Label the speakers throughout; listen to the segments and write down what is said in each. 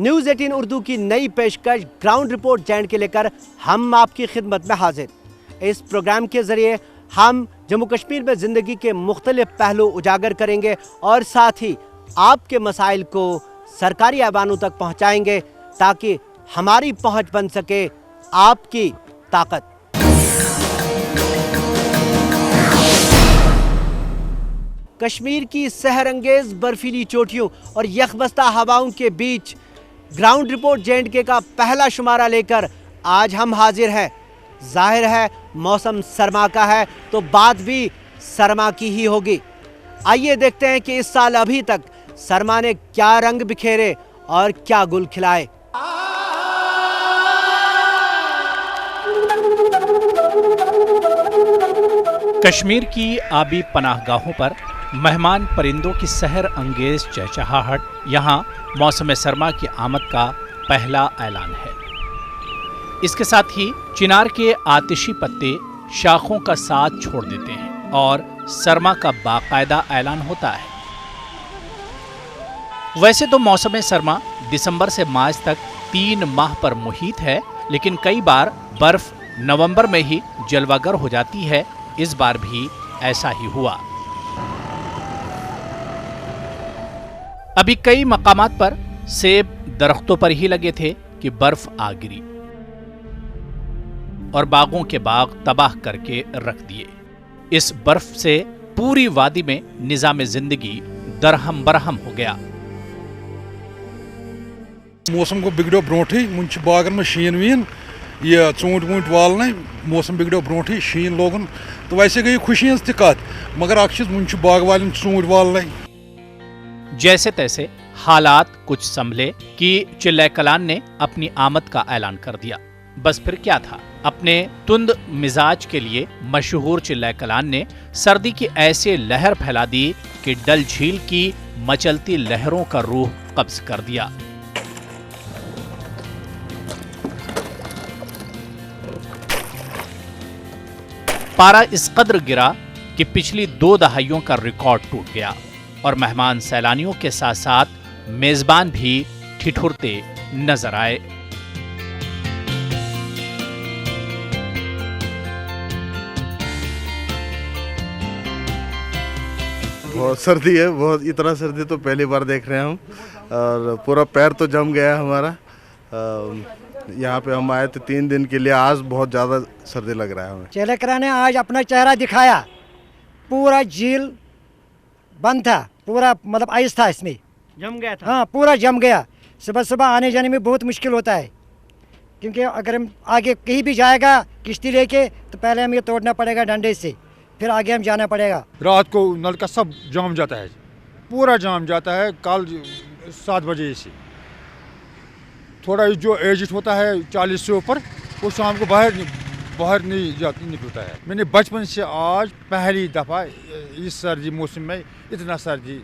Speaker 1: News 18 Urdu की नई पेशकश ग्राउंड रिपोर्ट J&K लेकर हम आपकी खिदमत में हाजिर। इस प्रोग्राम के ज़रिए हम जम्मू कश्मीर में ज़िंदगी के मुख्तलिफ पहलू उजागर करेंगे और साथ ही आपके मसाइल को सरकारी ऐवानों तक पहुँचाएंगे ताकि हमारी पहुँच बन सके आपकी ताकत। कश्मीर की सहरंगेज बर्फीली चोटियों और यखबस्ता हवाओं के बीच ग्राउंड रिपोर्ट J&K का पहला शुमारा लेकर आज हम हाजिर हैं। जाहिर है मौसम सरमा का है तो बात भी सरमा की ही होगी। आइए देखते हैं कि इस साल अभी तक सरमा ने क्या रंग बिखेरे और क्या गुल खिलाए।
Speaker 2: कश्मीर की आबी पनाहगाहों पर मेहमान परिंदों की सहर अंगेज चहचहाहट यहाँ मौसम सरमा की आमद का पहला ऐलान है। इसके साथ ही चिनार के आतिशी पत्ते शाखों का साथ छोड़ देते हैं और सरमा का बाकायदा ऐलान होता है। वैसे तो मौसम सरमा दिसंबर से मार्च तक 3 माह पर मुहित है, लेकिन कई बार बर्फ नवंबर में ही जलवागर हो जाती है। इस बार भी ऐसा ही हुआ। अभी कई मकामात पर सेब दरख्तों पर ही लगे थे कि बर्फ आ गिरी और बागों के बाग तबाह करके रख दिए। इस बर्फ से पूरी वादी में निजाम जिंदगी दरहम बरहम हो गया।
Speaker 3: मौसम को बिगड़ो ब्रोंठी मुंच बागन में शीन वीन ये चूंट वूंट वाल मौसम बिगड़ो ब्रोंठी शीन लोगन तो वैसे गई खुशी कत मगर अक्ष मुंच बाग वाल चूंट वाल
Speaker 2: जैसे तैसे हालात कुछ संभले कि चिल्ला कलान ने अपनी आमद का ऐलान कर दिया। बस फिर क्या था, अपने तुंद मिजाज के लिए मशहूर चिल्ला कलान ने सर्दी की ऐसे लहर फैला दी कि डल झील की मचलती लहरों का रूह कब्ज कर दिया। पारा इस कद्र गिरा कि पिछली 2 दहाइयों का रिकॉर्ड टूट गया और मेहमान सैलानियों के साथ साथ मेजबान भी ठिठुरते नजर आए।
Speaker 4: बहुत सर्दी है, बहुत इतना सर्दी तो पहली बार देख रहे हैं हम और पूरा पैर तो जम गया है हमारा। यहाँ पे हम आए थे 3 दिन के लिए, आज बहुत ज़्यादा सर्दी लग रहा है हमें।
Speaker 5: चिल्ला ने आज अपना चेहरा दिखाया, पूरा झील बंद था, पूरा मतलब आइस था, इसमें
Speaker 1: जम गया था।
Speaker 5: हाँ पूरा जम गया। सुबह सुबह आने जाने में बहुत मुश्किल होता है क्योंकि अगर हम आगे कहीं भी जाएगा किश्ती लेके तो पहले हमें तोड़ना पड़ेगा डंडे से, फिर आगे हम जाना पड़ेगा।
Speaker 6: रात को नल का सब जाम जाता है, पूरा जाम जाता है। कल 7 बजे से थोड़ा जो एजिट होता है 40 से ऊपर वो शाम को बाहर नहीं निकलता है। मैंने बचपन से आज पहली दफ़ा इस सर्दी मौसम में इतना सर्दी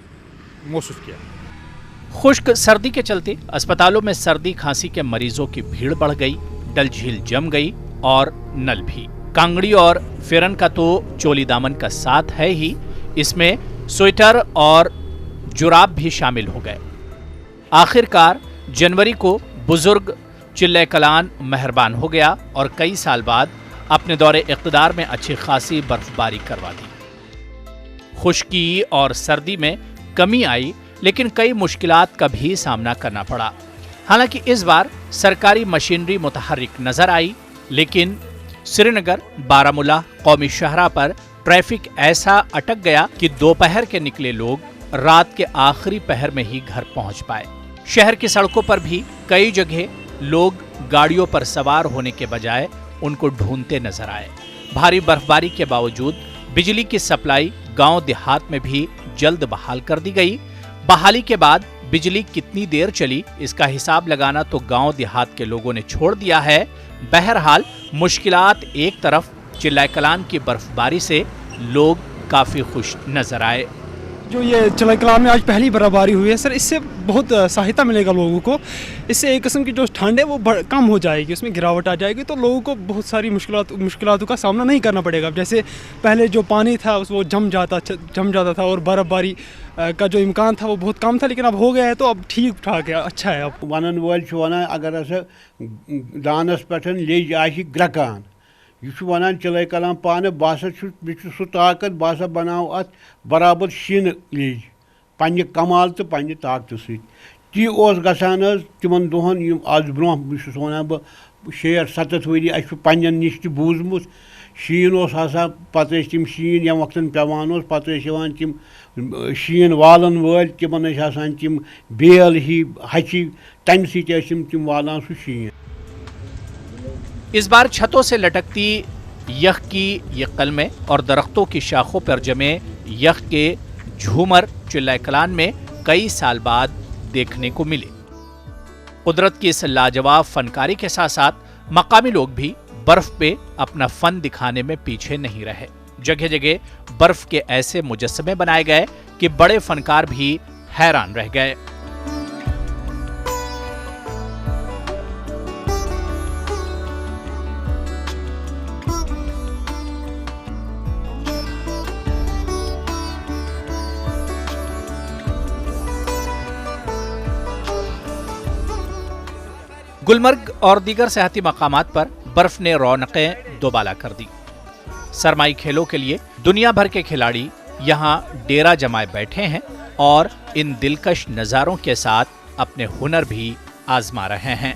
Speaker 6: महसूस किया।
Speaker 2: खुश्क सर्दी के चलते अस्पतालों में सर्दी खांसी के मरीजों की भीड़ बढ़ गई, डल झील जम गई और नल भी। कांगड़ी और फिरन का तो चोली दामन का साथ है ही, इसमें स्वेटर और जुराब भी शामिल हो गए। आखिरकार जनवरी को बुजुर्ग चिल्ला कलान मेहरबान हो गया और कई साल बाद अपने दौरे इक़्तिदार में अच्छी खासी बर्फबारी करवा दी। खुश्की और सर्दी में कमी आई, लेकिन कई मुश्किलात का भी सामना करना पड़ा। हालांकि इस बार सरकारी मशीनरी मुतहर्रिक नजर आई, लेकिन श्रीनगर बारामूला कौमी शाहरा पर ट्रैफिक ऐसा अटक गया कि दोपहर के निकले लोग रात के आखिरी पहर में ही घर पहुंच पाए। शहर की सड़कों पर भी कई जगह लोग गाड़ियों पर सवार होने के बजाय उनको ढूंढते नजर आए। भारी बर्फबारी के बावजूद बिजली की सप्लाई गांव देहात में भी जल्द बहाल कर दी गई। बहाली के बाद बिजली कितनी देर चली इसका हिसाब लगाना तो गांव देहात के लोगों ने छोड़ दिया है। बहरहाल मुश्किलात एक तरफ, चिल्ला कलान की बर्फबारी से लोग काफी खुश नजर आए।
Speaker 7: जो ये चिलाई कलान में आज पहली बर्फबारी हुई है सर, इससे बहुत सहायता मिलेगा लोगों को। इससे एक किस्म की जो ठंड है वो कम हो जाएगी, उसमें गिरावट आ जाएगी, तो लोगों को बहुत सारी मुश्किलातों का सामना नहीं करना पड़ेगा। जैसे पहले जो पानी था वो जम जाता था और बर्फबारी का जो इम्कान था वो बहुत कम था, लेकिन अब हो गया है, तो अब ठीक ठाक है, अच्छा है। अब
Speaker 8: वन वोल वन अगर दानस पे लेज आशि ग्रकान यह वन चिलाई कलाम पान बह सह ताकत बह बनाओ अत बराबर शीन लेज पन्ने कमाल तो पन्ने ताकत सत ती गसान तिमन दोहन आज ब्रोह वन बह 6-7 वरी अस पन्न नश बूजमुत शीन हसा पे तम शीन यम वक्त पेवान पे तम शीन वालन वल तिमन तम बेल ही हची तम सम वालान सह शीन।
Speaker 2: इस बार छतों से लटकती यख की ये कलमें और दरख्तों की शाखों पर जमे यख के झूमर चिल्लाई कलान में कई साल बाद देखने को मिले। कुदरत की इस लाजवाब फनकारी के साथ साथ मकामी लोग भी बर्फ पे अपना फन दिखाने में पीछे नहीं रहे। जगह जगह बर्फ के ऐसे मुजस्समे बनाए गए कि बड़े फनकार भी हैरान रह गए। गुलमर्ग और दीगर सियाहती मकामात पर बर्फ ने रौनकें दोबाला कर दी। सरमाई खेलों के लिए दुनिया भर के खिलाड़ी यहाँ डेरा जमाए बैठे हैं और इन दिलकश नज़ारों के साथ अपने हुनर भी आजमा रहे हैं।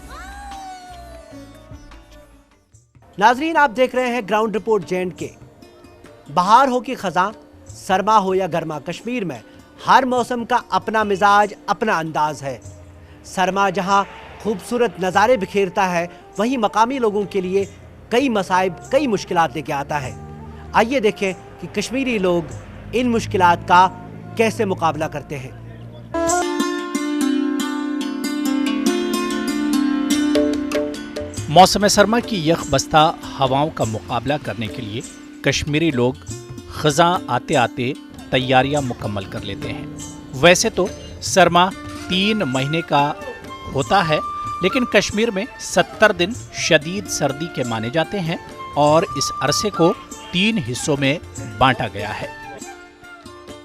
Speaker 1: नाजरीन, आप देख रहे हैं ग्राउंड रिपोर्ट J&K। बहार हो कि खज़ां, सरमा हो या गर्मा, कश्मीर में हर मौसम का अपना मिजाज, अपना अंदाज है। सरमा जहां खूबसूरत नज़ारे बिखेरता है, वहीं मकामी लोगों के लिए कई मसाइब, कई मुश्किलात लेके आता है। आइए देखें कि कश्मीरी लोग इन मुश्किलात का कैसे मुकाबला करते हैं।
Speaker 2: मौसम सरमा की यख बस्ता हवाओं का मुकाबला करने के लिए कश्मीरी लोग खज़ां आते आते तैयारियां मुकम्मल कर लेते हैं। वैसे तो सरमा 3 महीने का होता है, लेकिन कश्मीर में 70 दिन शदीद सर्दी के माने जाते हैं और इस अरसे को 3 हिस्सों में बांटा गया है।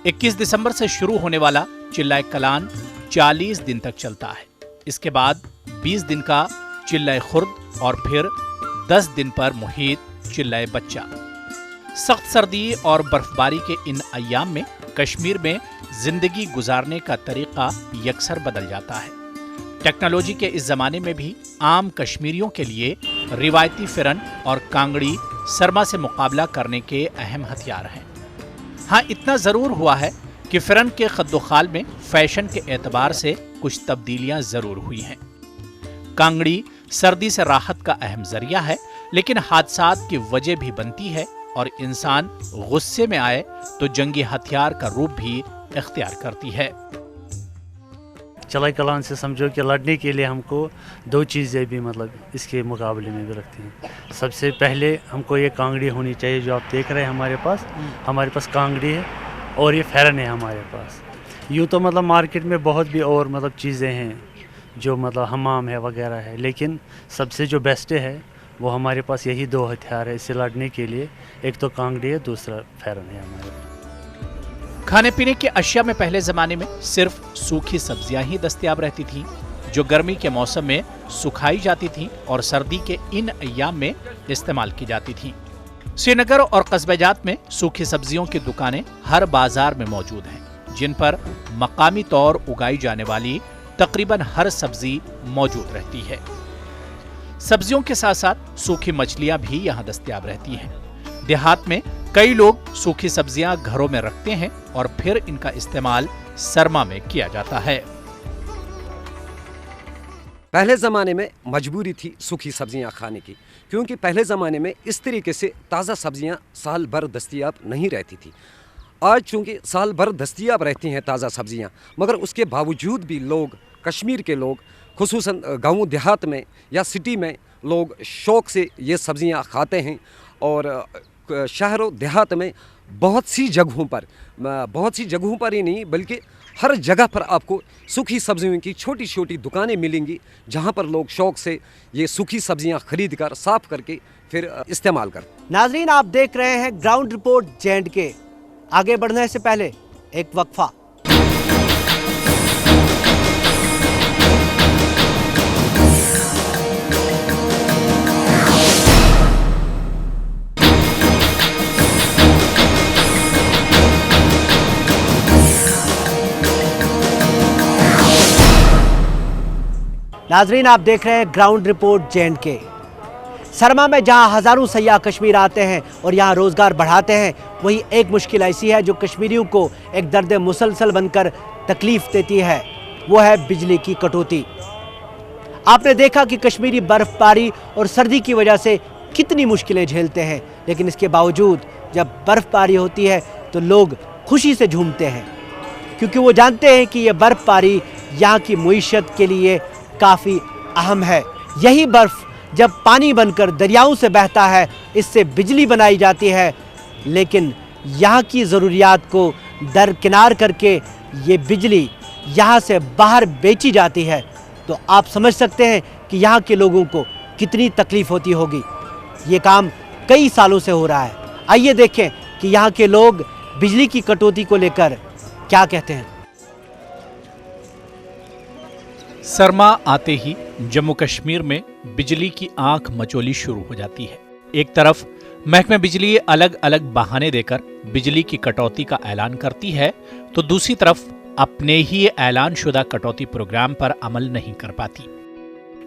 Speaker 2: 21 दिसंबर से शुरू होने वाला चिल्लाई कलान 40 दिन तक चलता है। इसके बाद 20 दिन का चिल्लाई खुर्द और फिर 10 दिन पर मुहीत चिल्लाई बच्चा। सख्त सर्दी और बर्फबारी के इन अय्याम में कश्मीर में जिंदगी गुजारने का तरीका यकसर बदल जाता है। टेक्नोलॉजी के इस जमाने में भी आम कश्मीरियों के लिए रिवायती फिरन और कांगड़ी सरमा से मुकाबला करने के अहम हथियार हैं। हाँ, इतना ज़रूर हुआ है कि फिरन के खद्दोखाल में फैशन के एतबार से कुछ तब्दीलियां ज़रूर हुई हैं। कांगड़ी सर्दी से राहत का अहम जरिया है, लेकिन हादसात की वजह भी बनती है और इंसान गुस्से में आए तो जंगी हथियार का रूप भी इख्तियार करती है।
Speaker 9: चिल्लाई कलान से समझो कि लड़ने के लिए हमको 2 चीज़ें भी मतलब इसके मुकाबले में भी रखती हैं। सबसे पहले हमको ये कांगड़ी होनी चाहिए, जो आप देख रहे हैं हमारे पास कांगड़ी है और ये फेरन है हमारे पास। यूँ तो मतलब मार्केट में बहुत भी और मतलब चीज़ें हैं जो मतलब हमाम है वगैरह है, लेकिन सबसे जो बेस्ट है वो हमारे पास यही 2 हथियार है इससे लड़ने के लिए। एक तो कांगड़ी है, दूसरा फेरन है हमारे पास।
Speaker 2: खाने पीने के अशिया में पहले जमाने में सिर्फ सूखी सब्जियां ही दस्तयाब रहती थीं, जो गर्मी के मौसम में सुखाई जाती थीं और सर्दी के इन अय्याम में इस्तेमाल की जाती थीं। श्रीनगर और कस्बेजात में सूखी सब्जियों की दुकानें हर बाजार में मौजूद हैं, जिन पर मकामी तौर उगाई जाने वाली तकरीबन हर सब्जी मौजूद रहती है। सब्जियों के साथ साथ सूखी मछलियां भी यहाँ दस्तयाब रहती हैं। देहात में कई लोग सूखी सब्जियां घरों में रखते हैं और फिर इनका इस्तेमाल सरमा में किया जाता है।
Speaker 10: पहले ज़माने में मजबूरी थी सूखी सब्जियां खाने की, क्योंकि पहले ज़माने में इस तरीके से ताज़ा सब्जियां साल भर दस्तयाब नहीं रहती थी। आज चूँकि साल भर दस्तयाब रहती हैं ताज़ा सब्जियां, मगर उसके बावजूद भी लोग, कश्मीर के लोग, खुसूसन गाँव देहात में या सिटी में लोग शौक़ से ये सब्जियां खाते हैं और शहरों देहात में बहुत सी जगहों पर ही नहीं बल्कि हर जगह पर आपको सूखी सब्जियों की छोटी छोटी दुकानें मिलेंगी, जहां पर लोग शौक से ये सूखी सब्जियां खरीद कर साफ करके फिर इस्तेमाल कर।
Speaker 1: नाजरीन, आप देख रहे हैं ग्राउंड रिपोर्ट J&K। आगे बढ़ने से पहले एक वक्फा। नाजरीन, आप देख रहे हैं ग्राउंड रिपोर्ट J&K। सरमा में जहां हज़ारों सयाह कश्मीर आते हैं और यहां रोज़गार बढ़ाते हैं, वहीं एक मुश्किल ऐसी है जो कश्मीरियों को एक दर्द मुसलसल बनकर तकलीफ़ देती है, वो है बिजली की कटौती। आपने देखा कि कश्मीरी बर्फ़बारी और सर्दी की वजह से कितनी मुश्किलें झेलते हैं, लेकिन इसके बावजूद जब बर्फ़बारी होती है तो लोग खुशी से झूमते हैं, क्योंकि वो जानते हैं कि ये बर्फ़बारी यहाँ की मईशत के लिए काफ़ी अहम है। यही बर्फ़ जब पानी बनकर दरियाओं से बहता है, इससे बिजली बनाई जाती है, लेकिन यहाँ की ज़रूरियात को दरकिनार करके ये बिजली यहाँ से बाहर बेची जाती है। तो आप समझ सकते हैं कि यहाँ के लोगों को कितनी तकलीफ़ होती होगी। ये काम कई सालों से हो रहा है। आइए देखें कि यहाँ के लोग बिजली की कटौती को लेकर क्या कहते हैं।
Speaker 2: सरमा आते ही जम्मू कश्मीर में बिजली की आंख मचोली शुरू हो जाती है। एक तरफ महकमे बिजली अलग अलग बहाने देकर बिजली की कटौती का ऐलान करती है, तो दूसरी तरफ अपने ही ऐलान शुदा कटौती प्रोग्राम पर अमल नहीं कर पाती।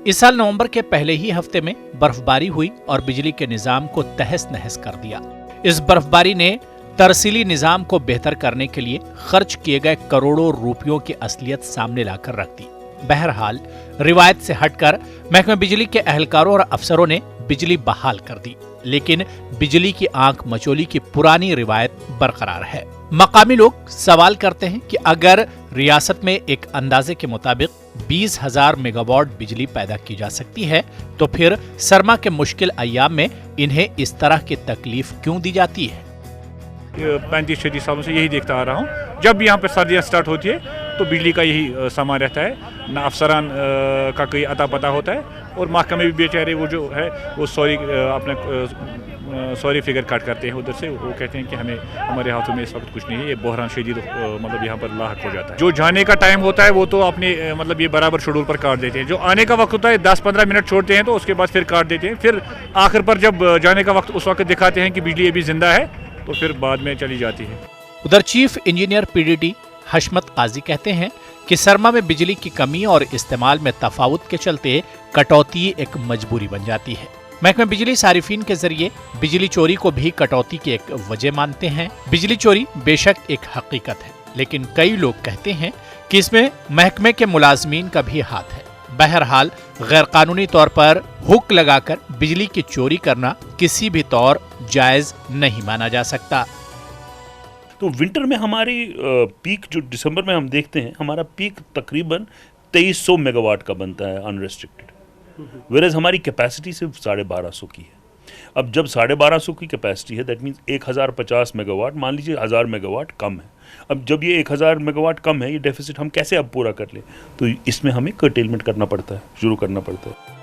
Speaker 2: इस साल नवंबर के पहले ही हफ्ते में बर्फबारी हुई और बिजली के निजाम को तहस नहस कर दिया। इस बर्फबारी ने तरसीली निजाम को बेहतर करने के लिए खर्च किए गए करोड़ों रुपयों की असलियत सामने लाकर रख दी। बहरहाल रिवायत से हटकर महकमे बिजली के एहलकारों और अफसरों ने बिजली बहाल कर दी, लेकिन बिजली की आंख मचोली की पुरानी रिवायत बरकरार है। मकामी लोग सवाल करते हैं कि अगर रियासत में एक अंदाजे के मुताबिक 20,000 मेगावाट बिजली पैदा की जा सकती है, तो फिर सरमा के मुश्किल अय्याम में इन्हें इस तरह की तकलीफ क्यों दी जाती है।
Speaker 11: 35-36 सालों से यही देखता आ रहा हूँ। जब भी यहाँ पर सर्दियाँ स्टार्ट होती है तो बिजली का यही सामान रहता है, ना अफसरान का कोई अता पता होता है, और महकमे भी बेचारे वो जो है वो सॉरी फिगर काट करते हैं उधर से। वो कहते हैं कि हमारे हाथों में इस वक्त कुछ नहीं है, ये बहरान शदीद मतलब यहाँ पर लाहक हो जाता है। जो जाने का टाइम होता है वो तो अपने मतलब ये बराबर शेड्यूल पर काट देते हैं। जो आने का वक्त होता है 10-15 मिनट छोड़ते हैं, तो उसके बाद फिर काट देते हैं। फिर आखिर पर जब जाने का वक्त उस वक्त दिखाते हैं कि बिजली अभी जिंदा है, तो फिर बाद में चली जाती है।
Speaker 2: उधर चीफ इंजीनियर PDD हशमत काजी कहते हैं कि सरमा में बिजली की कमी और इस्तेमाल में तफावत के चलते कटौती एक मजबूरी बन जाती है। महकमे बिजली सारिफीन के जरिए बिजली चोरी को भी कटौती की एक वजह मानते हैं। बिजली चोरी बेशक एक हकीकत है, लेकिन कई लोग कहते हैं कि इसमें महकमे के मुलाजमीन का भी हाथ है। बहरहाल गैर कानूनी तौर पर हुक लगाकर बिजली की चोरी करना किसी भी तौर जायज नहीं माना जा सकता।
Speaker 12: तो विंटर में हमारी पीक जो दिसंबर में हम देखते हैं, हमारा पीक तकरीबन 2300 मेगावाट का बनता है अनरेस्ट्रिक्टेड, वेरेज हमारी कैपेसिटी सिर्फ 1250 की है। अब जब 1250 की कैपेसिटी है, दैट मीन्स 1050 मेगावाट, मान लीजिए 1000 मेगावाट कम है। अब जब ये 1000 मेगावाट कम है, ये डेफिसिट हम कैसे अब पूरा कर ले, तो इसमें हमें कर्टेलमेंट करना पड़ता है, शुरू करना पड़ता है।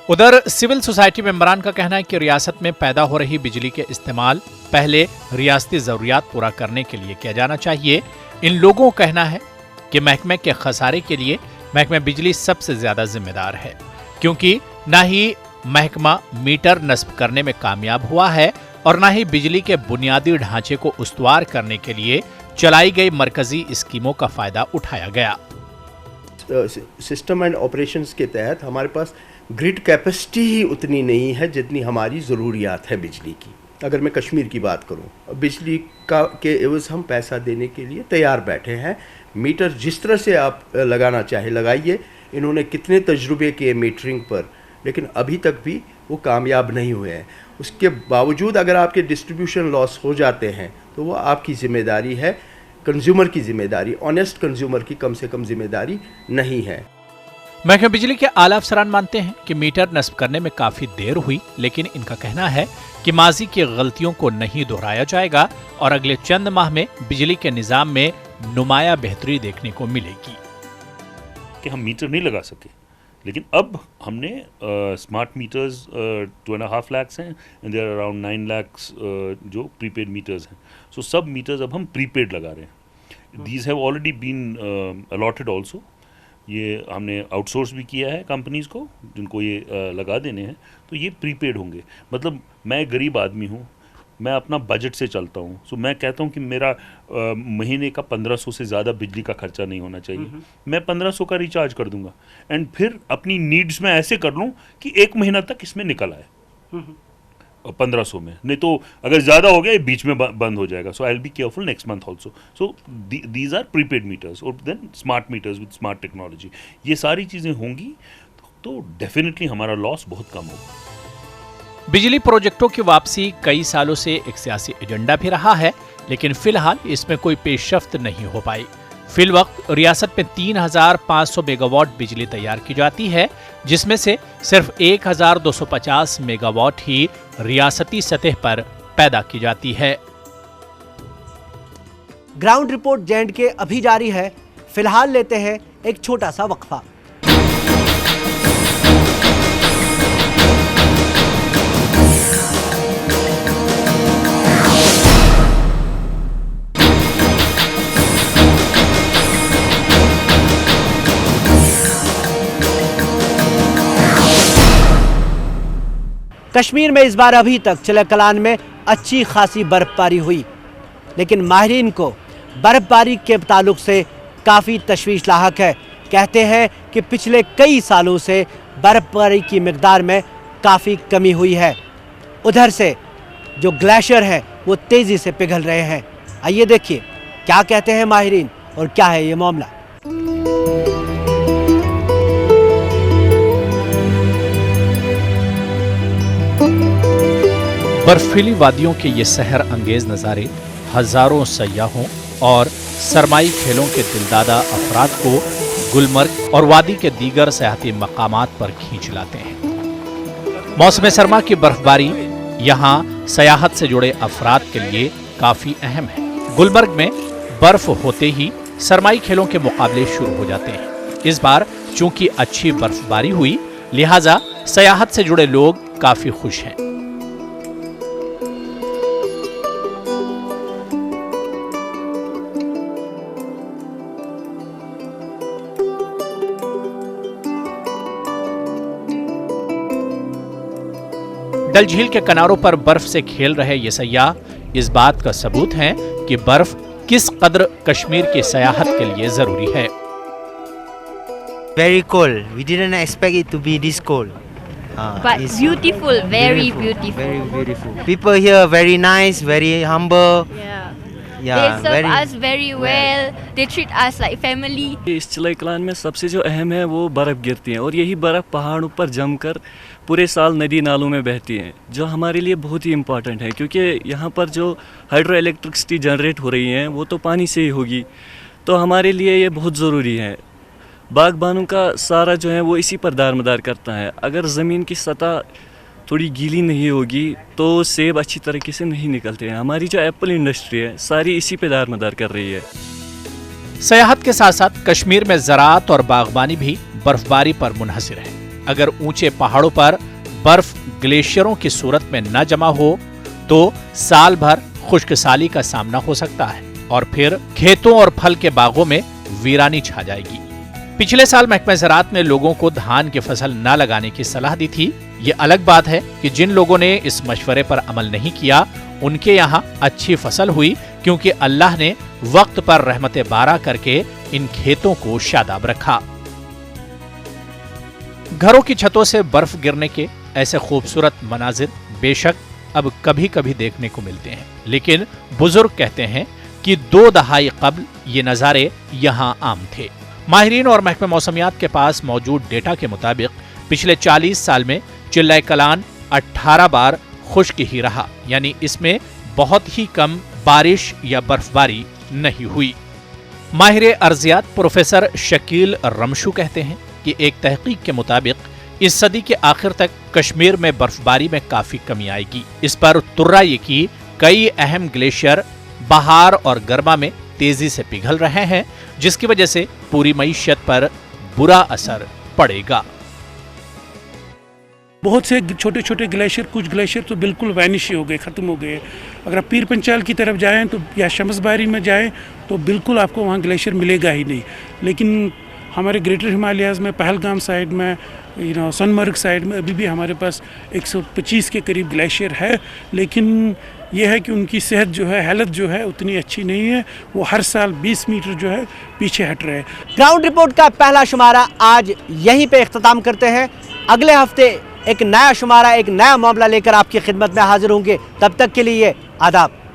Speaker 2: उधर सिविल सोसाइटी मेंबरान का कहना है कि रियासत में पैदा हो रही बिजली के इस्तेमाल पहले रियासती जरूरियात पूरा करने के लिए किया जाना चाहिए। इन लोगों का कहना है कि महकमे के खसारे के लिए महकमे बिजली सबसे ज्यादा जिम्मेदार है, क्योंकि न ही महकमा मीटर नस्ब करने में कामयाब हुआ है और न ही बिजली के बुनियादी ढांचे को उस्तवार करने के लिए चलाई गई मरकजी स्कीमों का फायदा उठाया गया।
Speaker 13: सिस्टम एंड ऑपरेशंस के तहत हमारे पास ग्रिड कैपेसिटी ही उतनी नहीं है जितनी हमारी ज़रूरियात है बिजली की। अगर मैं कश्मीर की बात करूं, बिजली का के एवज हम पैसा देने के लिए तैयार बैठे हैं। मीटर जिस तरह से आप लगाना चाहे लगाइए। इन्होंने कितने तजुर्बे किए मीटरिंग पर, लेकिन अभी तक भी वो कामयाब नहीं हुए हैं। उसके बावजूद अगर आपके डिस्ट्रीब्यूशन लॉस हो जाते हैं तो वो आपकी ज़िम्मेदारी है, कंज्यूमर की ज़िम्मेदारी, ऑनेस्ट कंज्यूमर की कम से कम ज़िम्मेदारी नहीं है।
Speaker 2: महकमे बिजली के आला अफसरान मानते हैं कि मीटर नस्ब करने में काफी देर हुई, लेकिन इनका कहना है कि माजी की गलतियों को नहीं दोहराया जाएगा और अगले चंद माह में बिजली के निजाम में नुमाया बेहतरी देखने को मिलेगी।
Speaker 12: कि हम मीटर नहीं लगा सके, लेकिन अब हमने स्मार्ट मीटर्स 2.5 लाख हैं एंड देयर अराउंड 9 लाख जो प्रीपेड मीटर्स हैं। सो सब मीटर्स अब हम प्रीपेड लगा रहे हैं। These have already been allotted also. ये हमने आउटसोर्स भी किया है कंपनीज को जिनको ये लगा देने हैं, तो ये प्रीपेड होंगे। मतलब मैं गरीब आदमी हूँ, मैं अपना बजट से चलता हूँ, सो मैं कहता हूँ कि मेरा महीने का 1500 से ज़्यादा बिजली का खर्चा नहीं होना चाहिए। मैं 1500 का रिचार्ज कर दूंगा एंड फिर अपनी नीड्स में ऐसे कर लूँ कि 1 महीना तक इसमें निकल आए 1500 में, नहीं तो अगर ज़्यादा हो गया ये बीच में बंद हो जाएगा। So I will be careful next month also. So these are prepaid meters और then smart meters with smart technology. ये सारी चीज़ें होंगी तो डेफिनेटली हमारा लॉस बहुत कम होगा।
Speaker 2: बिजली प्रोजेक्टों की वापसी कई सालों से एक सियासी एजेंडा भी रहा है, लेकिन फिलहाल इसमें कोई पेशरफ्त नहीं हो पाई। फिल वक्त रियासत में 3500 मेगावाट बिजली तैयार की जाती है, जिसमें से सिर्फ 1250 मेगावाट ही रियासती सतह पर पैदा की जाती है।
Speaker 1: ग्राउंड रिपोर्ट J&K अभी जारी है। फिलहाल लेते हैं एक छोटा सा वक्फा। कश्मीर में इस बार अभी तक चिलकलान में अच्छी खासी बर्फबारी हुई, लेकिन माहिरीन को बर्फबारी के ताल्लुक से काफ़ी तशवीश लाहक है। कहते हैं कि पिछले कई सालों से बर्फबारी की मिकदार में काफ़ी कमी हुई है। उधर से जो ग्लेशियर है वो तेज़ी से पिघल रहे हैं। आइए देखिए क्या कहते हैं माहिरीन और क्या है ये मामला।
Speaker 2: बर्फीली वादियों के ये सहर अंगेज नज़ारे हजारों सयाहों और सरमाई खेलों के दिलदादा अफराद को गुलमर्ग और वादी के दीगर सयाहती मकामात पर खींच लाते हैं। मौसम सरमा की बर्फबारी यहाँ सयाहत से जुड़े अफराद के लिए काफ़ी अहम है। गुलमर्ग में बर्फ होते ही सरमाई खेलों के मुकाबले शुरू हो जाते हैं। इस बार चूंकि अच्छी बर्फबारी हुई, लिहाजा सयाहत से जुड़े लोग काफ़ी खुश हैं। डल झील के किनारों पर बर्फ से खेल रहे ये सयाह इस बात का सबूत हैं कि बर्फ किस कदर कश्मीर की सयाहत के लिए जरूरी है।
Speaker 14: Very cold. We didn't expect it to be this cold.
Speaker 15: But beautiful, very beautiful.
Speaker 14: Very beautiful. People here very nice, very humble.
Speaker 15: They serve us very well. They treat us like family.
Speaker 16: इस चिलकलान में सबसे जो अहम है वो बर्फ़ गिरती है और यही बर्फ़ पहाड़ों पर जमकर पूरे साल नदी नालों में बहती है, जो हमारे लिए बहुत ही इम्पॉर्टेंट है क्योंकि यहाँ पर जो हाइड्रो इलेक्ट्रिसिटी जनरेट हो रही है वो तो पानी से ही होगी, तो हमारे लिए ये बहुत ज़रूरी है। बागबानों का सारा जो है वो इसी पर दारमदार करता है। अगर ज़मीन की सतह थोड़ी गीली नहीं होगी तो सेब अच्छी तरीके से नहीं निकलते हैं। हमारी जो एप्पल इंडस्ट्री है सारी इसी पे दारमदार कर रही है।
Speaker 2: सयाहत के साथ साथ कश्मीर में ज़राअत और बागबानी भी बर्फबारी पर मुनहसिर है। अगर ऊंचे पहाड़ों पर बर्फ ग्लेशियरों की सूरत में न जमा हो तो साल भर खुश्कसाली का सामना हो सकता है और फिर खेतों और फल के बागों में वीरानी छा जाएगी। पिछले साल महकमा ज़राअत ने लोगों को धान की फसल न लगाने की सलाह दी थी। ये अलग बात है कि जिन लोगों ने इस मशवरे पर अमल नहीं किया उनके यहाँ अच्छी फसल हुई, क्योंकि अल्लाह ने वक्त पर रहमत बारा करके इन खेतों को शादाब रखा। घरों की छतों से बर्फ गिरने के ऐसे खूबसूरत मनाजिर बेशक अब कभी कभी देखने को मिलते हैं, लेकिन बुजुर्ग कहते हैं कि 2 दहाई कबल ये नज़ारे यहाँ आम थे। माहिरीन और महकमे मौसमियात के पास मौजूद डेटा के मुताबिक पिछले 40 साल में चिल्लाई-कलान 18 बार खुश्क ही रहा, यानी इसमें बहुत ही कम बारिश या बर्फबारी नहीं हुई। माहिर अर्जियात प्रोफेसर शकील रमशू कहते हैं कि की एक तहकीक के मुताबिक इस सदी के आखिर तक कश्मीर में बर्फबारी में काफी कमी आएगी। इस पर तुर्रा ये कि कई अहम ग्लेशियर बहार और गर्मा में तेजी से पिघल रहे हैं, जिसकी वजह से पूरी मईशत पर बुरा असर पड़ेगा।
Speaker 17: बहुत से छोटे छोटे ग्लेशियर, कुछ ग्लेशियर तो बिल्कुल वैनिश ही हो गए, ख़त्म हो गए। अगर आप पीर पंचाल की तरफ जाएं तो या शमसबारी में जाएं तो बिल्कुल आपको वहाँ ग्लेशियर मिलेगा ही नहीं। लेकिन हमारे ग्रेटर हिमालयाज़ में, पहलगाम साइड में, सोनमर्ग साइड में अभी भी हमारे पास 125 के करीब ग्लेशियर है। लेकिन यह है कि उनकी सेहत जो है, हालत जो है उतनी अच्छी नहीं है। वो हर साल 20 मीटर जो है पीछे हट रहे हैं।
Speaker 1: ग्राउंड रिपोर्ट का पहला शुमारा आज यहीं पे इख्तिताम करते हैं। अगले हफ्ते एक नया शुमारा, एक नया मामला लेकर आपकी खिदमत में हाजिर होंगे। तब तक के लिए आदाब।